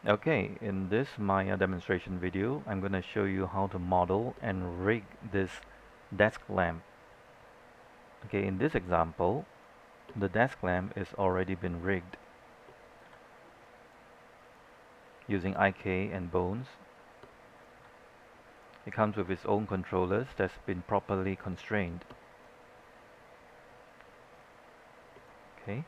Okay, in this Maya demonstration video, I'm going to show you how to model and rig this desk lamp. Okay, in this example, the desk lamp is already been rigged using IK and Bones. It comes with its own controllers that's been properly constrained. Okay,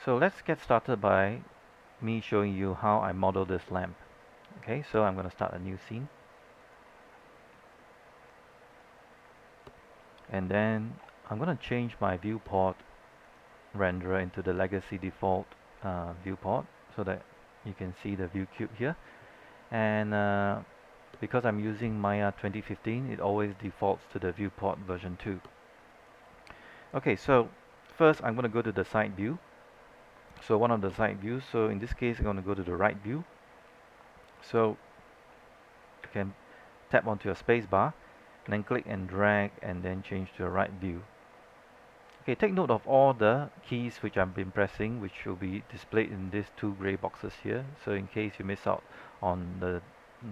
so let's get started by me showing you how I model this lamp. Okay, so I'm going to start a new scene, and then I'm going to change my viewport renderer into the legacy default viewport so that you can see the view cube here. And because I'm using Maya 2015, it always defaults to the viewport version 2. Okay, so first I'm going to go to the side view. So one of the side views, so in this case I'm going to go to the right view. So you can tap onto your space bar and then click and drag and then change to the right view. Okay, take note of all the keys which I've been pressing, which will be displayed in these two gray boxes here. So in case you miss out on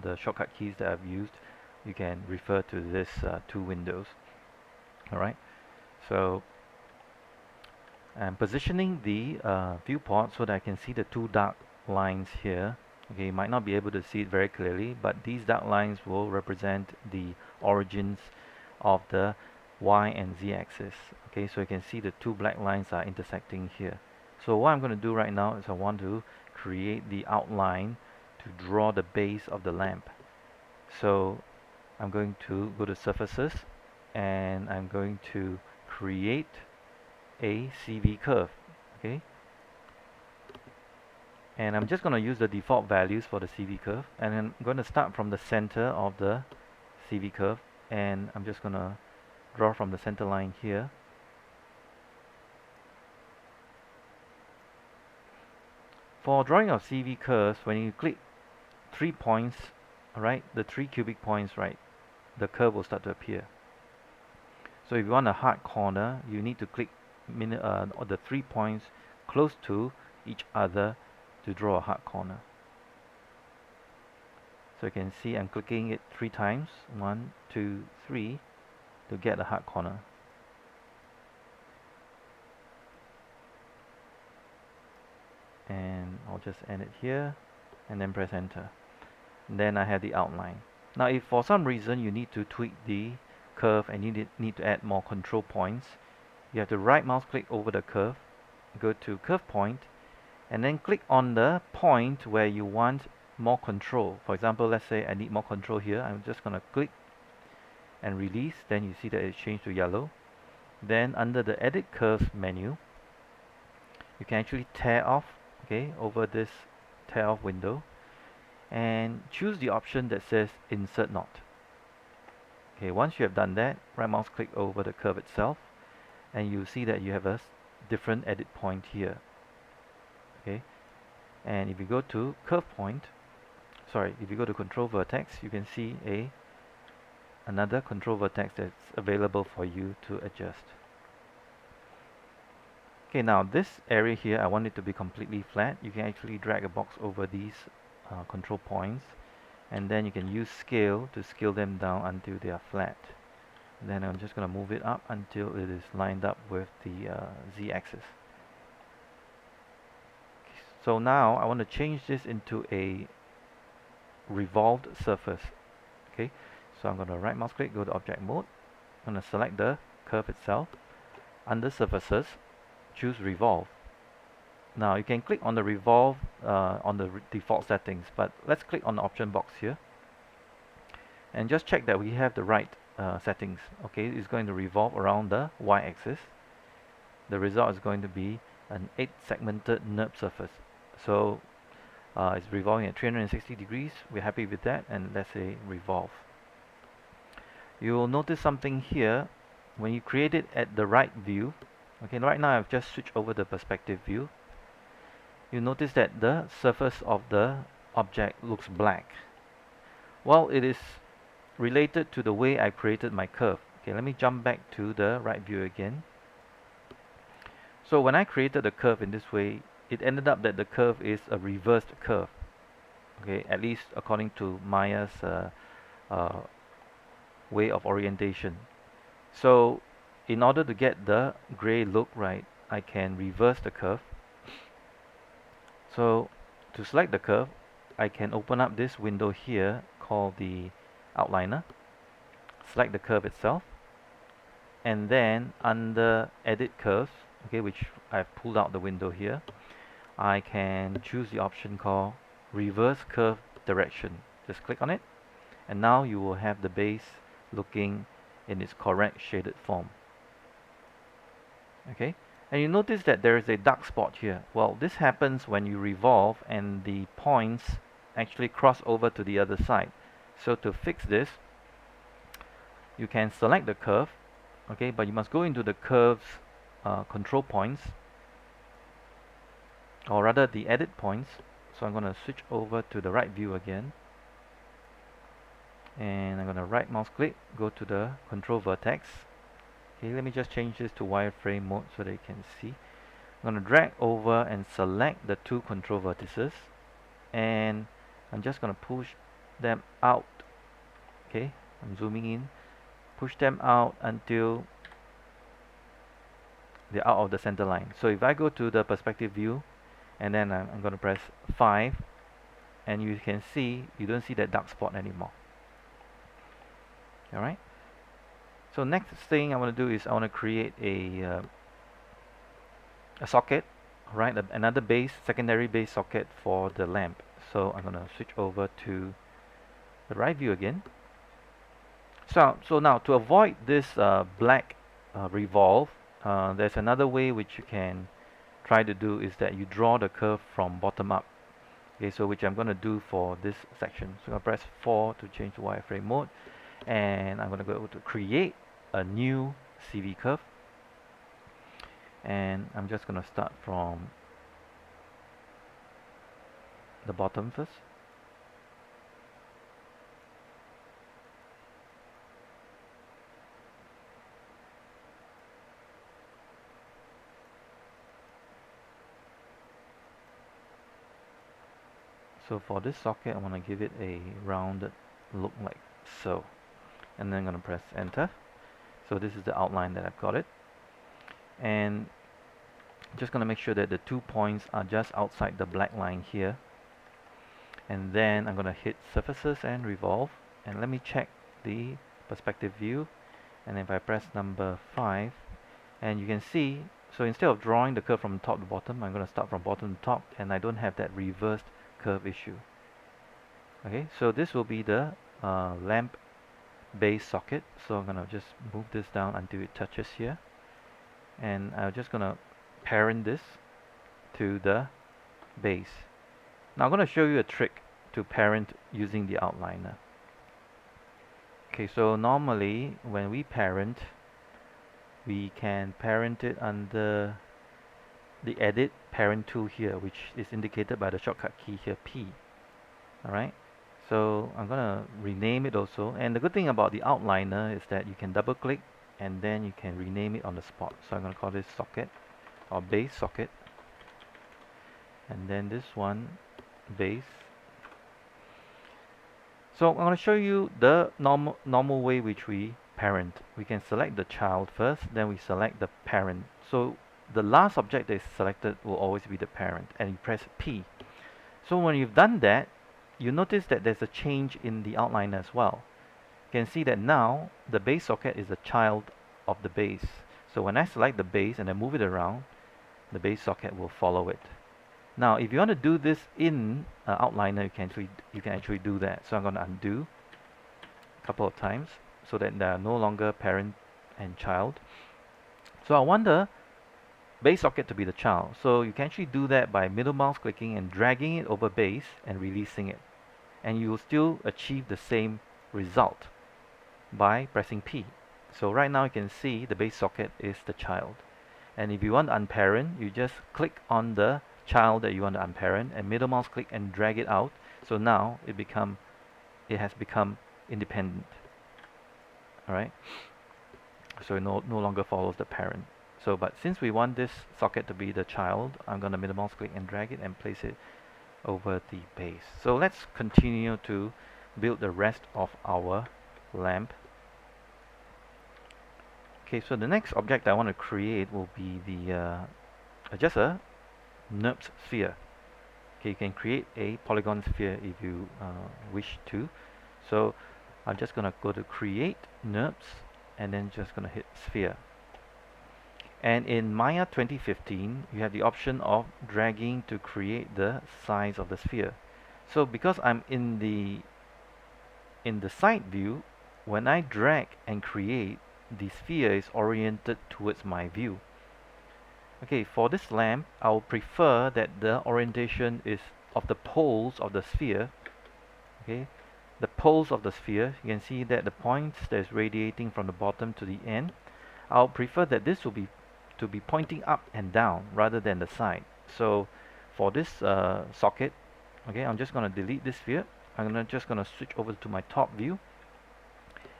the shortcut keys that I've used, you can refer to this two windows. Alright, so I'm positioning the viewport so that I can see the two dark lines here. Okay, you might not be able to see it very clearly, but these dark lines will represent the origins of the Y and Z axis. Okay, so you can see the two black lines are intersecting here. So what I'm going to do right now is I want to create the outline to draw the base of the lamp. So I'm going to go to surfaces and I'm going to create a CV curve. Okay, and I'm just going to use the default values for the CV curve, and I'm going to start from the center of the CV curve, and I'm just going to draw from the center line here. For drawing of CV curves, when you click 3 points, right, the 3 cubic points, right, the curve will start to appear. So if you want a hard corner, you need to click the 3 points close to each other to draw a hard corner. So you can see I'm clicking it 3 times, 1, 2, 3, to get a hard corner. And I'll just end it here and then press enter. And then I have the outline. Now if for some reason you need to tweak the curve and you need to add more control points, you have to right mouse click over the curve, go to curve point, and then click on the point where you want more control. For example, let's say I need more control here. I'm just going to click and release. Then you see that it changed to yellow. Then under the edit curves menu, you can actually tear off, okay, over this tear off window, and choose the option that says insert knot. Okay, once you have done that, right mouse click over the curve itself, and you see that you have a different edit point here. Okay, and if you go to curve point, if you go to control vertex, you can see another control vertex that's available for you to adjust. Okay, now this area here, I want it to be completely flat. You can actually drag a box over these control points, and then you can use scale to scale them down until they are flat. And then I'm just going to move it up until it is lined up with the Z-axis. So now I want to change this into a revolved surface. Okay, so I'm going to right mouse click, go to object mode. I'm going to select the curve itself. Under surfaces, choose revolve. Now you can click on the revolve on the default settings, but let's click on the option box here and just check that we have the right settings. Okay, it's going to revolve around the y-axis. The result is going to be an 8-segmented NURB surface. So it's revolving at 360 degrees. We're happy with that, and let's say revolve. You will notice something here when you create it at the right view. Okay, right now I've just switched over the perspective view. You notice that the surface of the object looks black. Well, it is related to the way I created my curve. Okay, let me jump back to the right view again. So when I created the curve in this way, it ended up that the curve is a reversed curve. Okay, at least according to Maya's uh, way of orientation. So in order to get the gray look right, I can reverse the curve. So to select the curve, I can open up this window here called the outliner, select the curve itself, and then under edit curves, okay, which I've pulled out the window here, I can choose the option called reverse curve direction. Just click on it, and now you will have the base looking in its correct shaded form. Okay, and you notice that there is a dark spot here. Well, this happens when you revolve and the points actually cross over to the other side. So to fix this, you can select the curve, okay, but you must go into the curve's control points, or rather the edit points. So I'm going to switch over to the right view again, and I'm going to right mouse click, go to the control vertex. Okay, let me just change this to wireframe mode so that you can see. I'm going to drag over and select the two control vertices, and I'm just going to push them out. Okay, I'm zooming in, push them out until they're out of the center line. So if I go to the perspective view, and then I'm going to press 5, and you can see you don't see that dark spot anymore. Alright, so next thing I want to do is I want to create a socket, right? Another base, secondary base socket for the lamp. So I'm going to switch over to the right view again. So now to avoid this black revolve, there's another way which you can try to do, is that you draw the curve from bottom up. Okay, so which I'm going to do for this section. So I'm going to press 4 to change to wireframe mode, and I'm going to go to create a new CV curve, and I'm just going to start from the bottom first. So for this socket, I want to give it a rounded look like so, and then I'm going to press enter. So this is the outline that I've got it, and just going to make sure that the 2 points are just outside the black line here, and then I'm going to hit surfaces and revolve, and let me check the perspective view, and if I press number 5, and you can see, so instead of drawing the curve from top to bottom, I'm going to start from bottom to top, and I don't have that reversed curve issue. Okay, so this will be the lamp base socket. So I'm going to just move this down until it touches here, and I'm just going to parent this to the base. Now I'm going to show you a trick to parent using the outliner. Okay, so normally when we parent, we can parent it under the edit parent tool here, which is indicated by the shortcut key here, P. Alright, so I'm gonna rename it also, and the good thing about the outliner is that you can double click and then you can rename it on the spot. So I'm gonna call this socket or base socket, and then this one base. So I'm going to show you the normal way which we parent. We can select the child first, then we select the parent. So the last object that is selected will always be the parent, and you press P. So when you've done that, you notice that there's a change in the outline as well. You can see that now the base socket is a child of the base. So when I select the base and I move it around, the base socket will follow it. Now, if you want to do this in outliner, you can actually do that. So I'm going to undo a couple of times so that they are no longer parent and child. So I want the base socket to be the child. So you can actually do that by middle mouse clicking and dragging it over base and releasing it. And you will still achieve the same result by pressing P. So right now you can see the base socket is the child. And if you want to unparent, you just click on the child that you want to unparent and middle mouse click and drag it out. So now it has become independent. Alright, so it no longer follows the parent. So but since we want this socket to be the child, I'm going to middle mouse click and drag it and place it over the base. So let's continue to build the rest of our lamp. Okay, so the next object I want to create will be the just a NURBS sphere. Okay, you can create a polygon sphere if you wish to. So I'm just gonna go to create NURBS and then just gonna hit sphere. And in Maya 2015 you have the option of dragging to create the size of the sphere. So because I'm in the side view, when I drag and create, the sphere is oriented towards my view. Okay, for this lamp, I'll prefer that the orientation is of the poles of the sphere. Okay, the poles of the sphere, you can see that the points that is radiating from the bottom to the end. I'll prefer that this will be to be pointing up and down rather than the side. So for this socket, okay, I'm just going to delete this sphere. Just going to switch over to my top view,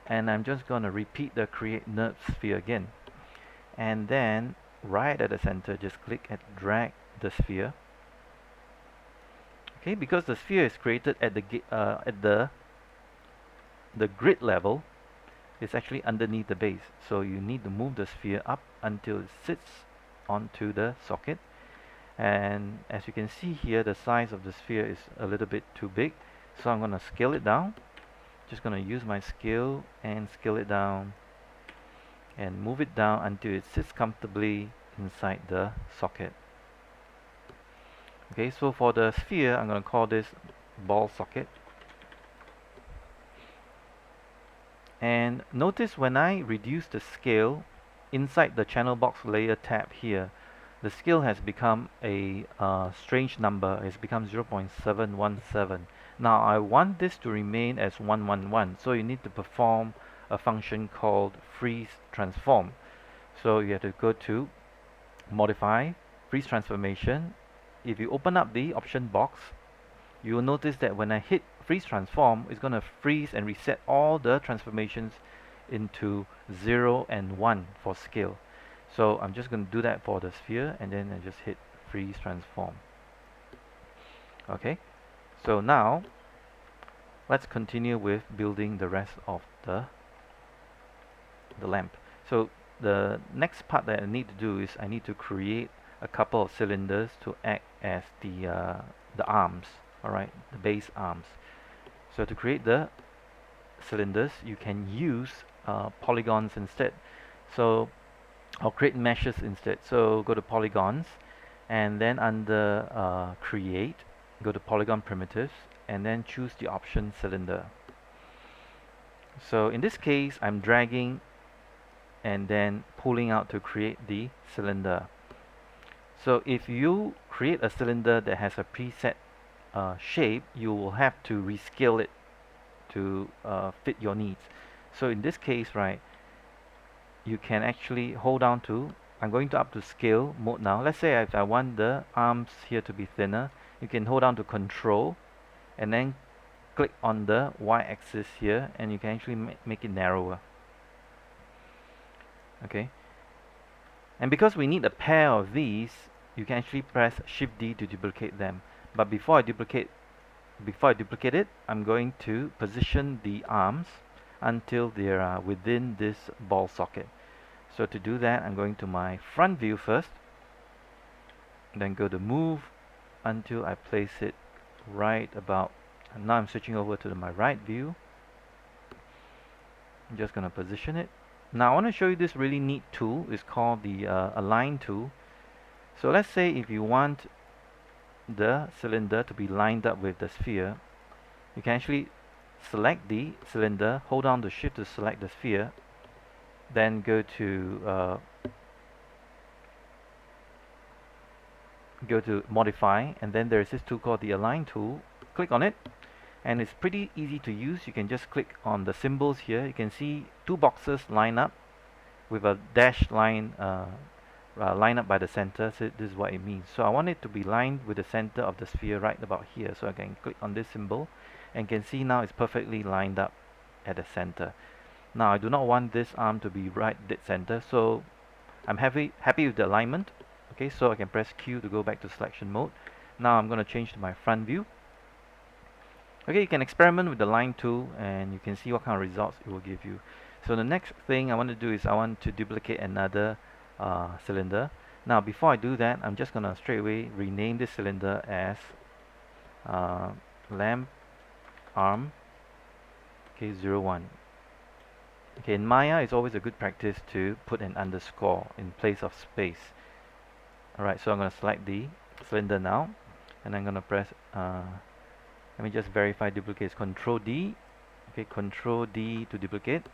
and I'm just going to repeat the create NURBS sphere again, and then right at the center just click and drag the sphere. Okay, because the sphere is created at the grid level, it's actually underneath the base, so you need to move the sphere up until it sits onto the socket. And as you can see here, the size of the sphere is a little bit too big, so I'm going to scale it down. Just going to use my scale and scale it down and move it down until it sits comfortably inside the socket. Okay, so for the sphere, I'm going to call this ball socket. And notice when I reduce the scale inside the channel box layer tab here, the scale has become a strange number. It's become 0.717. Now I want this to remain as 111, so you need to perform a function called freeze transform. So you have to go to modify, freeze transformation. If you open up the option box, you will notice that when I hit freeze transform, it's going to freeze and reset all the transformations into 0 and 1 for scale. So I'm just going to do that for the sphere, and then I just hit freeze transform. Okay, so now let's continue with building the rest of the lamp. So the next part that I need to do is I need to create a couple of cylinders to act as the arms. Alright, the base arms. So to create the cylinders, you can use polygons instead. So I'll create meshes instead. So go to polygons, and then under create, go to polygon primitives, and then choose the option cylinder. So in this case, I'm dragging and then pulling out to create the cylinder. So if you create a cylinder that has a preset shape, you will have to rescale it to fit your needs. So in this case, right, you can actually hold down to, I'm going to up to scale mode now. Let's say if I want the arms here to be thinner, you can hold down to control and then click on the y-axis here, and you can actually make it narrower. Okay, and because we need a pair of these, you can actually press Shift D to duplicate them. But before I duplicate it, I'm going to position the arms until they are within this ball socket. So to do that, I'm going to my front view first, then go to move until I place it right about, and now I'm switching over to my right view. I'm just going to position it. Now I want to show you this really neat tool. It's called the align tool. So let's say if you want the cylinder to be lined up with the sphere, you can actually select the cylinder, hold down the shift to select the sphere, then go to modify, and then there is this tool called the align tool. Click on it, and it's pretty easy to use. You can just click on the symbols here. You can see two boxes line up with a dashed line line up by the center. So this is what it means. So I want it to be lined with the center of the sphere right about here. So I can click on this symbol and can see now it's perfectly lined up at the center. Now I do not want this arm to be right dead center, so I'm happy with the alignment. Okay, so I can press Q to go back to selection mode. Now I'm going to change to my front view. Okay, you can experiment with the line tool and you can see what kind of results it will give you. So the next thing I want to do is I want to duplicate another cylinder. Now before I do that, I'm just going to straight away rename this cylinder as uh, lamp arm, okay, 01. Okay, in Maya it's always a good practice to put an underscore in place of space. Alright, so I'm going to select the cylinder now and I'm going to press let me just verify duplicates. Control D. Okay, Control D to duplicate.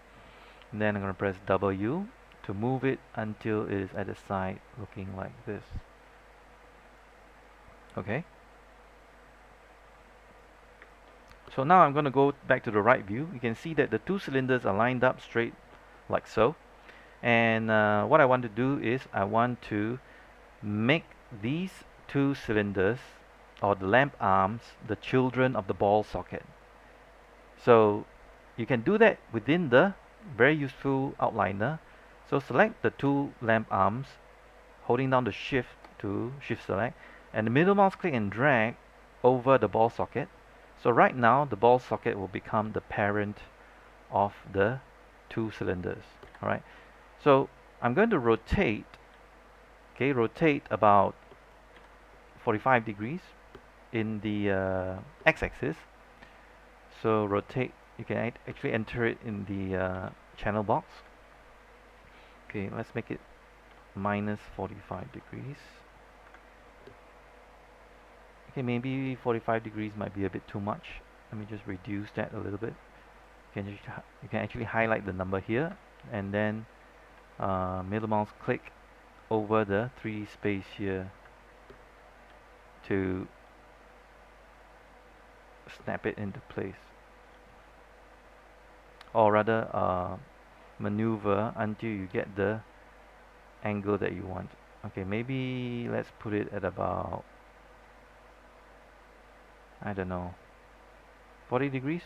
And then I'm going to press W to move it until it is at the side looking like this. Okay. So now I'm going to go back to the right view. You can see that the two cylinders are lined up straight like so. And what I want to do is I want to make these two cylinders or the lamp arms the children of the ball socket. So you can do that within the very useful outliner. So select the two lamp arms, holding down the shift to shift select, and the middle mouse click and drag over the ball socket. So right now the ball socket will become the parent of the two cylinders. Alright. So I'm going to rotate, okay, rotate about 45 degrees in the x-axis. So rotate, you can actually enter it in the channel box. Okay, let's make it minus 45 degrees. Okay, maybe 45 degrees might be a bit too much. Let me just reduce that a little bit. You can actually highlight the number here and then middle mouse click over the 3 space here to snap it into place, or rather maneuver until you get the angle that you want. Okay, maybe let's put it at about, I don't know, 40 degrees.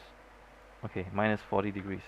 Okay, minus 40 degrees.